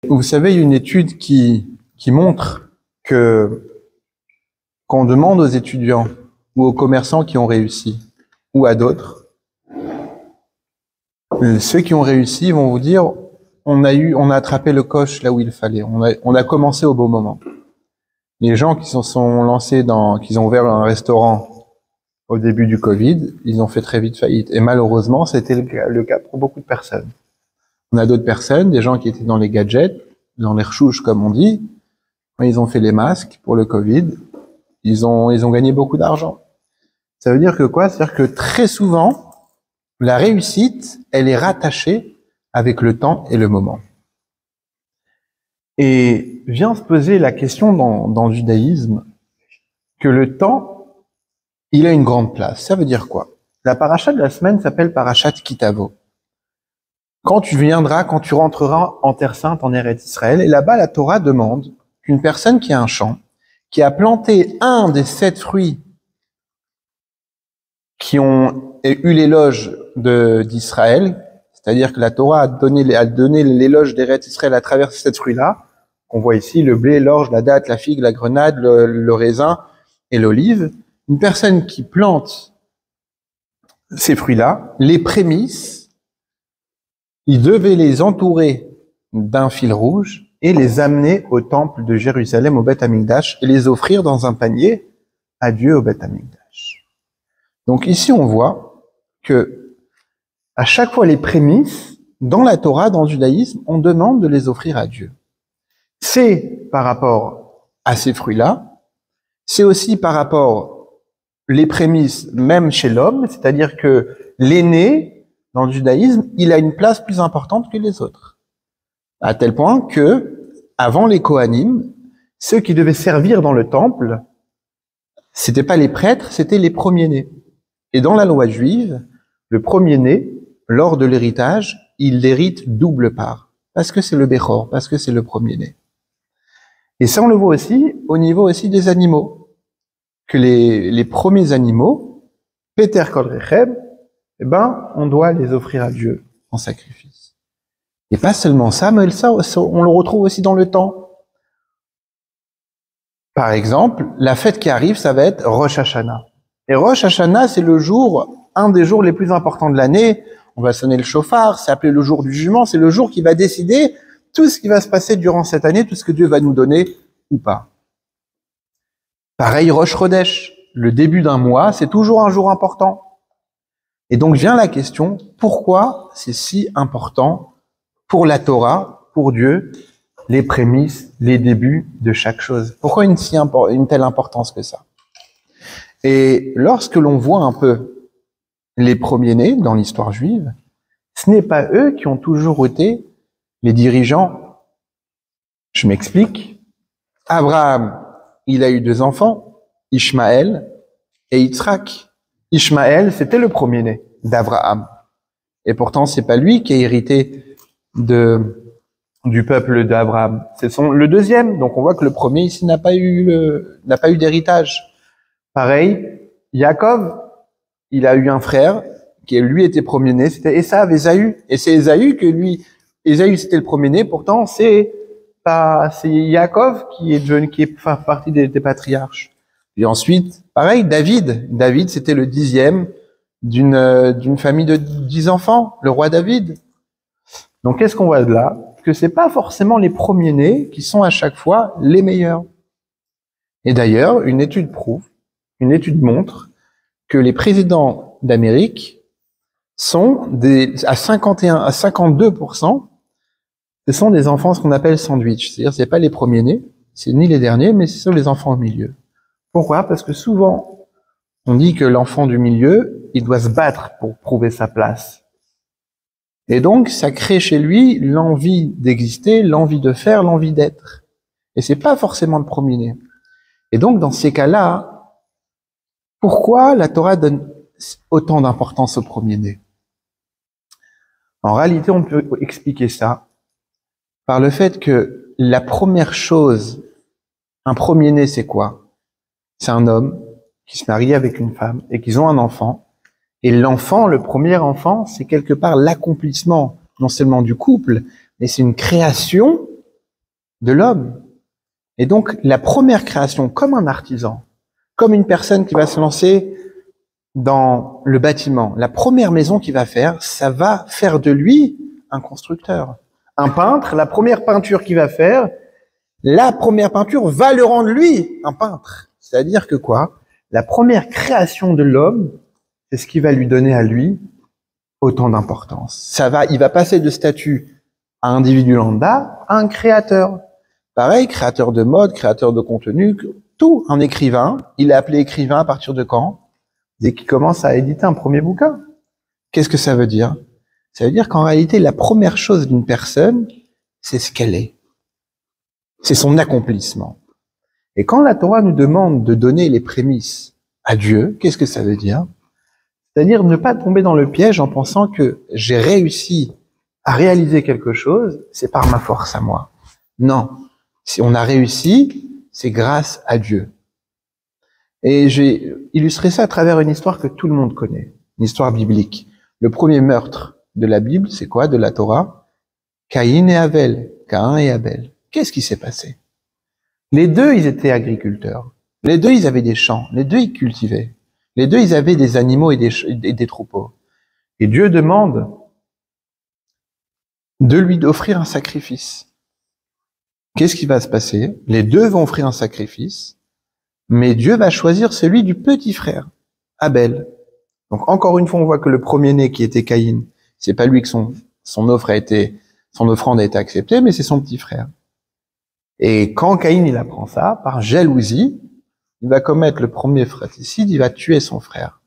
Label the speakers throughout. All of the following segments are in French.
Speaker 1: Vous savez, il y a une étude qui montre que quand on demande aux étudiants ou aux commerçants qui ont réussi, ou à d'autres, ceux qui ont réussi vont vous dire on a attrapé le coche là où il fallait, on a commencé au bon moment. Les gens qui se sont lancés qui ont ouvert un restaurant au début du Covid, ils ont fait très vite faillite. Et malheureusement, c'était le cas pour beaucoup de personnes. On a d'autres personnes, des gens qui étaient dans les gadgets, dans les rechouches comme on dit, quand ils ont fait les masques pour le Covid, ils ont gagné beaucoup d'argent. Ça veut dire que quoi? C'est-à-dire que très souvent, la réussite, elle est rattachée avec le temps et le moment. Et vient se poser la question dans le judaïsme que le temps, il a une grande place. Ça veut dire quoi? La paracha de la semaine s'appelle Parashat Kitavo. Quand tu rentreras en Terre Sainte, en Eretz Israël, et là-bas, la Torah demande qu'une personne qui a un champ, qui a planté un des 7 fruits qui ont eu l'éloge d'Israël, c'est-à-dire que la Torah a donné l'éloge d'Eretz Israël à travers ces 7 fruits-là, qu'on voit ici, le blé, l'orge, la datte, la figue, la grenade, le raisin et l'olive. Une personne qui plante ces fruits-là, les prémices, il devait les entourer d'un fil rouge et les amener au temple de Jérusalem, au Beth Amikdash, et les offrir dans un panier à Dieu au Beth Amikdash. Donc ici, on voit que à chaque fois les prémices, dans la Torah, dans le judaïsme, on demande de les offrir à Dieu. C'est par rapport à ces fruits-là, c'est aussi par rapport les prémices même chez l'homme, c'est-à-dire que l'aîné, dans le judaïsme, il a une place plus importante que les autres. À tel point que, avant les Kohanim, ceux qui devaient servir dans le temple, c'était pas les prêtres, c'était les premiers-nés. Et dans la loi juive, le premier-né, lors de l'héritage, il hérite double part. Parce que c'est le Bechor, parce que c'est le premier-né. Et ça, on le voit aussi au niveau aussi des animaux. Que les premiers animaux, Peter Kol Rechem, on doit les offrir à Dieu en sacrifice. Et pas seulement ça, mais ça, on le retrouve aussi dans le temps. Par exemple, la fête qui arrive, ça va être Rosh Hashanah. Et Rosh Hashanah, c'est un des jours les plus importants de l'année. On va sonner le shofar, c'est appelé le jour du jugement, c'est le jour qui va décider tout ce qui va se passer durant cette année, tout ce que Dieu va nous donner ou pas. Pareil, Rosh Chodesh, le début d'un mois, c'est toujours un jour important. Et donc vient la question, pourquoi c'est si important pour la Torah, pour Dieu, les prémices, les débuts de chaque chose? Pourquoi une telle importance que ça? Et lorsque l'on voit un peu les premiers-nés dans l'histoire juive, ce n'est pas eux qui ont toujours été les dirigeants. Je m'explique. Abraham, il a eu 2 enfants, Ishmaël et Yitzhak. Ishmaël, c'était le premier-né d'Abraham. Et pourtant, c'est pas lui qui a hérité du peuple d'Abraham. C'est le deuxième. Donc, on voit que le premier ici n'a pas eu d'héritage. Pareil, Yaakov, il a eu un frère qui lui était premier-né, c'était Ésav, Ésaü. Et c'est Ésaü Ésaü c'était le premier-né, pourtant c'est Yaakov qui est partie des patriarches. Et ensuite, pareil, David c'était le 10e d'une famille de 10 enfants, le roi David. Donc qu'est-ce qu'on voit de là? Que c'est pas forcément les premiers-nés qui sont à chaque fois les meilleurs. Et d'ailleurs, une étude montre que les présidents d'Amérique sont à 52%, ce sont des enfants, ce qu'on appelle sandwich. C'est-à-dire, c'est pas les premiers-nés, c'est ni les derniers, mais ce sont les enfants au milieu. Pourquoi? Parce que souvent, on dit que l'enfant du milieu, il doit se battre pour prouver sa place. Et donc, ça crée chez lui l'envie d'exister, l'envie de faire, l'envie d'être. Et c'est pas forcément le premier-né. Et donc, dans ces cas-là, pourquoi la Torah donne autant d'importance au premier-né? En réalité, on peut expliquer ça par le fait que la première chose, un premier-né, c'est quoi? C'est un homme qui se marie avec une femme et qu'ils ont un enfant. Et l'enfant, le premier enfant, c'est quelque part l'accomplissement, non seulement du couple, mais c'est une création de l'homme. Et donc, la première création, comme un artisan, comme une personne qui va se lancer dans le bâtiment, la première maison qu'il va faire, ça va faire de lui un constructeur. Un peintre, la première peinture qu'il va faire, la première peinture va le rendre lui un peintre. C'est-à-dire que quoi? La première création de l'homme, c'est ce qui va lui donner à lui autant d'importance. Il va passer de statut à individu lambda à un créateur. Pareil, créateur de mode, créateur de contenu, tout. Un écrivain, il est appelé écrivain à partir de quand? Dès qu'il commence à éditer un premier bouquin. Qu'est-ce que ça veut dire? Ça veut dire qu'en réalité, la première chose d'une personne, c'est ce qu'elle est. C'est son accomplissement. Et quand la Torah nous demande de donner les prémices à Dieu, qu'est-ce que ça veut dire? C'est-à-dire ne pas tomber dans le piège en pensant que j'ai réussi à réaliser quelque chose, c'est par ma force à moi. Non. Si on a réussi, c'est grâce à Dieu. Et j'ai illustré ça à travers une histoire que tout le monde connaît, une histoire biblique. Le premier meurtre de la Bible, c'est quoi? De la Torah? Caïn et Abel. Caïn et Abel. Qu'est-ce qui s'est passé? Les deux, ils étaient agriculteurs. Les deux, ils avaient des champs. Les deux, ils cultivaient. Les deux, ils avaient des animaux et des troupeaux. Et Dieu demande de lui offrir un sacrifice. Qu'est-ce qui va se passer? Les deux vont offrir un sacrifice, mais Dieu va choisir celui du petit frère, Abel. Donc encore une fois, on voit que le premier-né qui était Caïn, c'est pas lui que son offrande a été acceptée, mais c'est son petit frère. Et quand Caïn il apprend ça, par jalousie, il va commettre le premier fratricide, il va tuer son frère.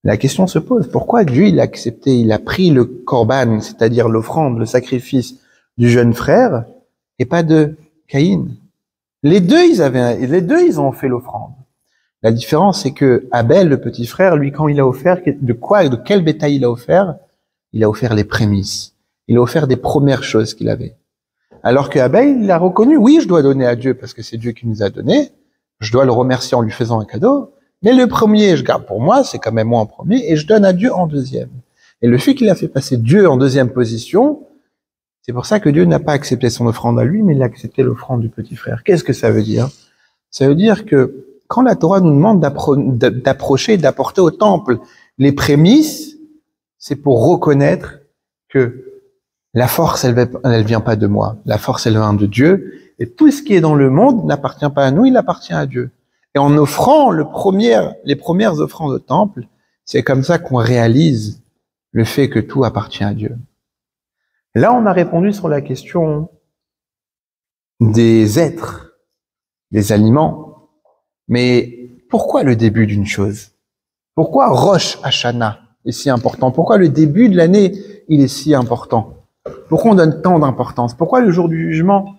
Speaker 1: La question se pose, pourquoi Dieu il a accepté, il a pris le korban, c'est-à-dire l'offrande, le sacrifice du jeune frère, et pas de Caïn? Les deux, ils ont fait l'offrande. La différence, c'est que Abel, le petit frère, lui, quand il a offert, de quel bétail il a offert? Il a offert les prémices. Il a offert des premières choses qu'il avait. Alors que Abel, il a reconnu, oui, je dois donner à Dieu parce que c'est Dieu qui nous a donné. Je dois le remercier en lui faisant un cadeau. Mais le premier, je garde pour moi, c'est quand même moi en premier, et je donne à Dieu en deuxième. Et le fait qu'il a fait passer Dieu en deuxième position, c'est pour ça que Dieu n'a pas accepté son offrande à lui, mais il a accepté l'offrande du petit frère. Qu'est-ce que ça veut dire? Ça veut dire que quand la Torah nous demande d'approcher, d'apporter au temple les prémices, c'est pour reconnaître que la force, elle vient pas de moi. La force, elle vient de Dieu. Et tout ce qui est dans le monde n'appartient pas à nous, il appartient à Dieu. Et en offrant les premières offrandes au temple, c'est comme ça qu'on réalise le fait que tout appartient à Dieu. Là, on a répondu sur la question des êtres, des aliments. Mais pourquoi le début d'une chose? Pourquoi Rosh Hashanah est si important? Pourquoi le début de l'année, il est si important? Pourquoi on donne tant d'importance? Pourquoi le jour du jugement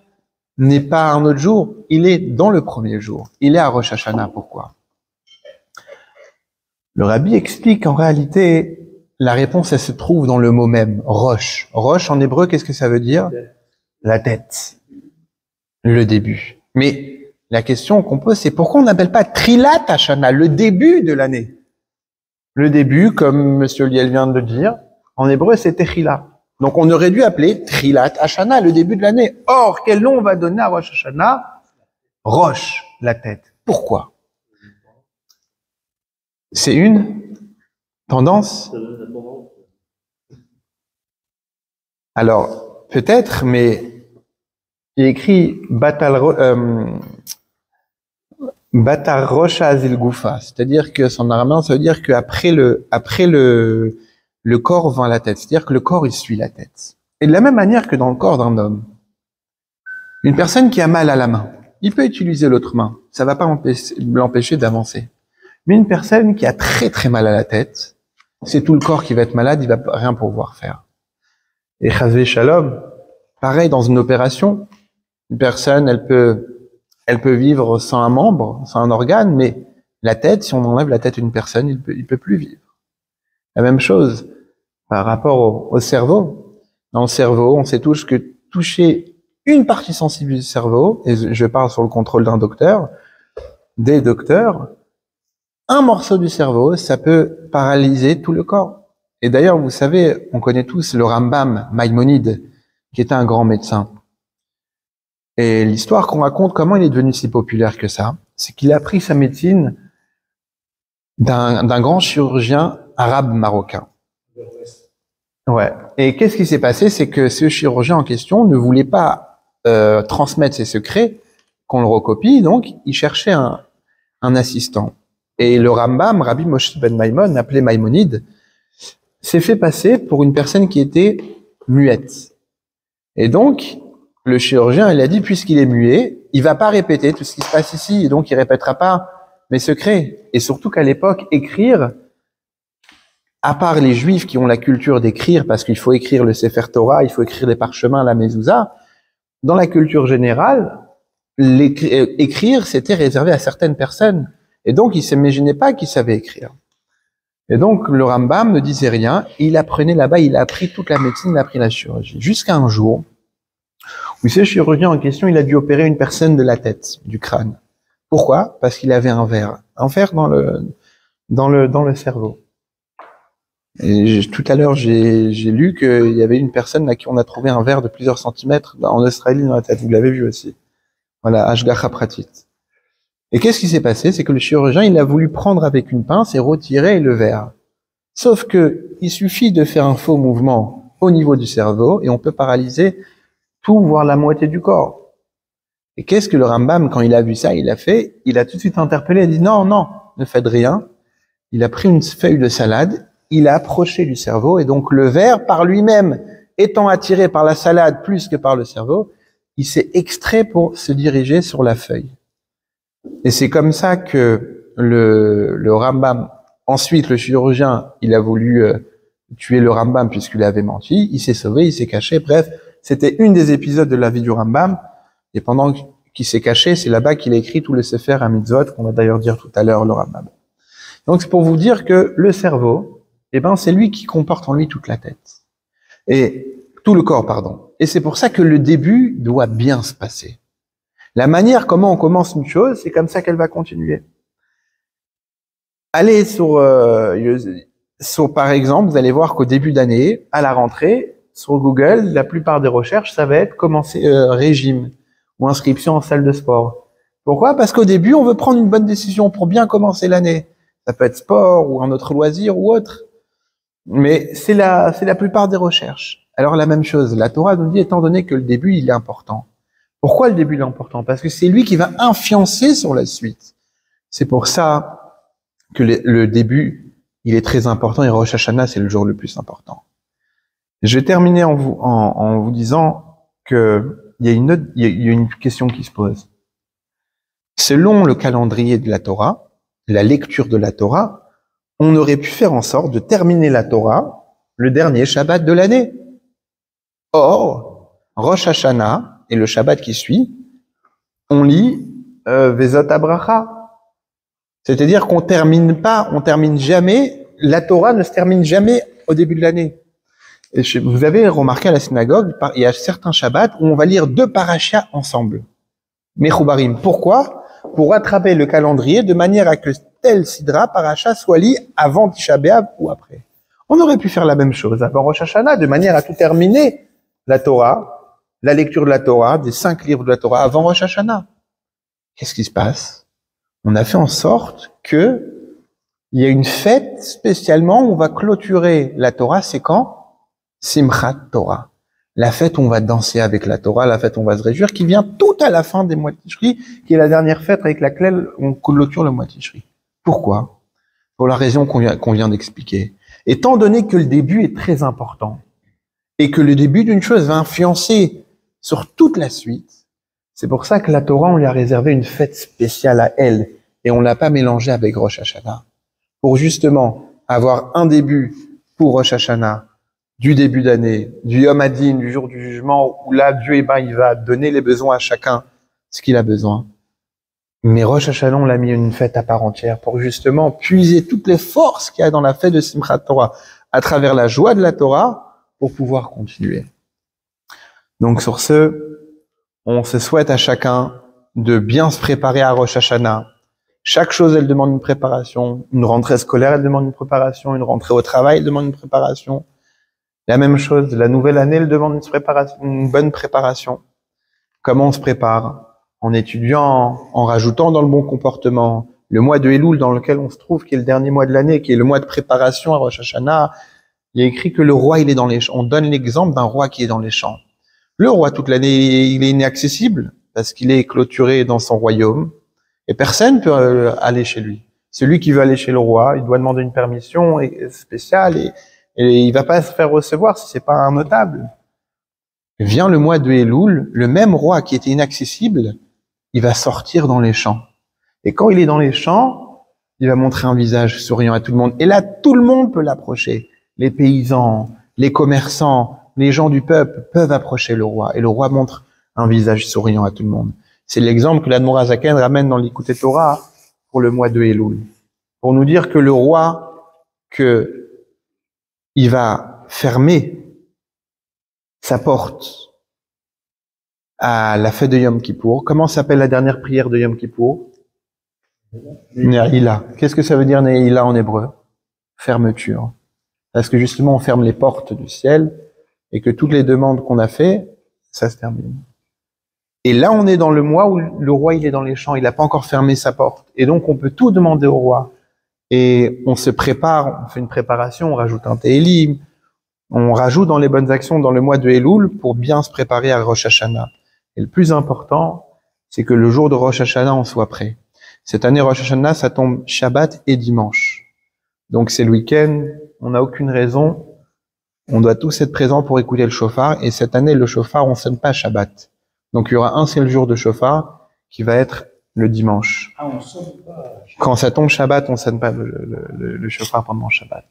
Speaker 1: n'est pas un autre jour? Il est dans le premier jour. Il est à Rosh Hashanah. Pourquoi? Le rabbi explique qu'en réalité, la réponse, elle se trouve dans le mot même, Rosh. Rosh, en hébreu, qu'est-ce que ça veut dire? La tête. Le début. Mais la question qu'on pose, c'est pourquoi on n'appelle pas Trilat Hashanah, le début de l'année? Le début, comme Monsieur Liel vient de le dire, en hébreu, c'est Techila. Donc on aurait dû appeler Trilat Hashanah, le début de l'année. Or, quel nom on va donner à Rosh Hashanah? Rosh, la tête. Pourquoi? C'est une tendance? Alors, peut-être, mais il écrit Batar Rosh Azil Goufa, c'est-à-dire que son araméen, ça veut dire qu'après le corps vient la tête, c'est-à-dire que le corps il suit la tête. Et de la même manière que dans le corps d'un homme, une personne qui a mal à la main, il peut utiliser l'autre main, ça va pas l'empêcher d'avancer. Mais une personne qui a très très mal à la tête, c'est tout le corps qui va être malade, il va rien pouvoir faire. Et Chazvé Shalom, pareil dans une opération, une personne elle peut vivre sans un membre, sans un organe, mais la tête, si on enlève la tête d'une personne, il peut plus vivre. La même chose par rapport au cerveau. Dans le cerveau, on sait tous que toucher une partie sensible du cerveau, et je parle sur le contrôle des docteurs, un morceau du cerveau, ça peut paralyser tout le corps. Et d'ailleurs, vous savez, on connaît tous le Rambam Maïmonide, qui était un grand médecin. Et l'histoire qu'on raconte, comment il est devenu si populaire que ça, c'est qu'il a appris sa médecine d'un grand chirurgien arabe marocain. Ouais. Et qu'est-ce qui s'est passé? C'est que ce chirurgien en question ne voulait pas transmettre ses secrets, qu'on le recopie, donc il cherchait un assistant. Et le Rambam, Rabbi Moshe ben Maimon, appelé Maïmonide, s'est fait passer pour une personne qui était muette. Et donc, le chirurgien, il a dit, puisqu'il est muet, il va pas répéter tout ce qui se passe ici, et donc il répétera pas mes secrets. Et surtout qu'à l'époque, écrire, à part les Juifs qui ont la culture d'écrire, parce qu'il faut écrire le Sefer Torah, il faut écrire les parchemins, la Mezouza, dans la culture générale, écrire, c'était réservé à certaines personnes. Et donc, il s'imaginait pas qu'il savait écrire. Et donc, le Rambam ne disait rien, il apprenait là-bas, il a appris toute la médecine, il a appris la chirurgie. Jusqu'à un jour, où ce chirurgien en question, il a dû opérer une personne de la tête, du crâne. Pourquoi? Parce qu'il avait un verre dans le cerveau. Et tout à l'heure, j'ai lu qu'il y avait une personne à qui on a trouvé un verre de plusieurs centimètres en Australie dans la tête. Vous l'avez vu aussi. Voilà, Ashgacha Pratit. Et qu'est-ce qui s'est passé? C'est que le chirurgien, il a voulu prendre avec une pince et retirer le verre. Sauf que il suffit de faire un faux mouvement au niveau du cerveau et on peut paralyser tout, voire la moitié du corps. Et qu'est-ce que le Rambam, quand il a vu ça, il a fait? Il a tout de suite interpellé, il a dit non, non, ne faites rien. Il a pris une feuille de salade, il a approché du cerveau et donc le verre, par lui-même, étant attiré par la salade plus que par le cerveau, il s'est extrait pour se diriger sur la feuille. Et c'est comme ça que le Rambam, ensuite le chirurgien, il a voulu tuer le Rambam puisqu'il avait menti, il s'est sauvé, il s'est caché, bref, c'était une des épisodes de la vie du Rambam, et pendant qu'il s'est caché, c'est là-bas qu'il a écrit tout le Sefer HaMitzvot, qu'on va d'ailleurs dire tout à l'heure, le Rambam. Donc c'est pour vous dire que le cerveau, eh ben, c'est lui qui comporte en lui toute la tête. Et tout le corps, pardon. Et c'est pour ça que le début doit bien se passer. La manière comment on commence une chose, c'est comme ça qu'elle va continuer. Allez sur, par exemple, vous allez voir qu'au début d'année, à la rentrée, sur Google, la plupart des recherches, ça va être commencer régime ou inscription en salle de sport. Pourquoi? Parce qu'au début, on veut prendre une bonne décision pour bien commencer l'année. Ça peut être sport ou un autre loisir ou autre. Mais c'est la plupart des recherches. Alors la même chose, la Torah nous dit, étant donné que le début, il est important. Pourquoi le début est important? Parce que c'est lui qui va influencer sur la suite. C'est pour ça que le début, il est très important et Rosh Hashanah, c'est le jour le plus important. Je vais terminer en vous disant que il y a une question qui se pose. Selon le calendrier de la Torah, la lecture de la Torah, on aurait pu faire en sorte de terminer la Torah le dernier Shabbat de l'année. Or, Rosh Hashanah et le Shabbat qui suit, on lit Vezot Abracha. C'est-à-dire qu'on termine jamais, la Torah ne se termine jamais au début de l'année. Et vous avez remarqué à la synagogue, il y a certains Shabbats où on va lire 2 parashas ensemble. Mechoubarim. Pourquoi? Pour rattraper le calendrier de manière à que tel sidra, parasha, soit lu avant Tisha B'Av ou après. On aurait pu faire la même chose avant Rosh Hashanah, de manière à tout terminer la Torah, la lecture de la Torah, des 5 livres de la Torah avant Rosh Hashanah. Qu'est-ce qui se passe? On a fait en sorte que il y a une fête spécialement où on va clôturer la Torah, c'est quand? Simchat Torah. La fête où on va danser avec la Torah, la fête où on va se réjouir, qui vient tout à la fin des mois de Tishri, qui est la dernière fête avec laquelle on clôture le mois de Tishri. Pourquoi? Pour la raison qu'on vient d'expliquer. Étant donné que le début est très important, et que le début d'une chose va influencer sur toute la suite, c'est pour ça que la Torah, on lui a réservé une fête spéciale à elle, et on l'a pas mélangée avec Rosh Hashanah. Pour justement avoir un début pour Rosh Hashanah, du début d'année, du Yom Hadin, du jour du jugement, où là, Dieu, il va donner les besoins à chacun, ce qu'il a besoin. Mais Rosh Hashanah, on l'a mis une fête à part entière pour justement puiser toutes les forces qu'il y a dans la fête de Simchat Torah, à travers la joie de la Torah, pour pouvoir continuer. Donc sur ce, on se souhaite à chacun de bien se préparer à Rosh Hashanah. Chaque chose, elle demande une préparation. Une rentrée scolaire, elle demande une préparation. Une rentrée au travail, elle demande une préparation. La même chose, la nouvelle année, elle demande une bonne préparation. Comment on se prépare? En étudiant, en rajoutant dans le bon comportement. Le mois de Elul dans lequel on se trouve, qui est le dernier mois de l'année, qui est le mois de préparation à Rosh Hashanah, il y a écrit que le roi, il est dans les champs. On donne l'exemple d'un roi qui est dans les champs. Le roi, toute l'année, il est inaccessible parce qu'il est clôturé dans son royaume et personne ne peut aller chez lui. Celui qui veut aller chez le roi, il doit demander une permission spéciale et il va pas se faire recevoir si c'est pas un notable. Vient le mois de Elul, le même roi qui était inaccessible, il va sortir dans les champs. Et quand il est dans les champs, il va montrer un visage souriant à tout le monde. Et là, tout le monde peut l'approcher. Les paysans, les commerçants, les gens du peuple peuvent approcher le roi. Et le roi montre un visage souriant à tout le monde. C'est l'exemple que l'Admor HaZaken ramène dans l'Écoute Torah pour le mois de Elul. Pour nous dire que le roi, il va fermer sa porte à la fête de Yom Kippour. Comment s'appelle la dernière prière de Yom Kippour? Ne'ila. Qu'est-ce que ça veut dire Ne'ila en hébreu? Fermeture. Parce que justement, on ferme les portes du ciel et que toutes les demandes qu'on a fait, ça se termine. Et là, on est dans le mois où le roi, il est dans les champs, il n'a pas encore fermé sa porte. Et donc, on peut tout demander au roi. Et on se prépare, on fait une préparation, on rajoute un Tehillim, on rajoute dans les bonnes actions dans le mois de Elul pour bien se préparer à Rosh Hashanah. Et le plus important, c'est que le jour de Rosh Hashanah, on soit prêt. Cette année, Rosh Hashanah, ça tombe Shabbat et dimanche. Donc c'est le week-end, on n'a aucune raison, on doit tous être présents pour écouter le shofar. Et cette année, le shofar, on sonne pas Shabbat. Donc il y aura un seul jour de shofar qui va être le dimanche.
Speaker 2: Ah, on sonne pas.
Speaker 1: Quand ça tombe Shabbat, on sonne pas le shofar pendant Shabbat.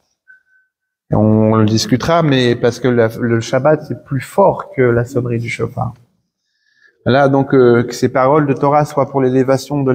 Speaker 1: Et on le discutera, mais parce que le Shabbat, c'est plus fort que la sonnerie du shofar. Voilà, donc que ces paroles de Torah soient pour l'élévation de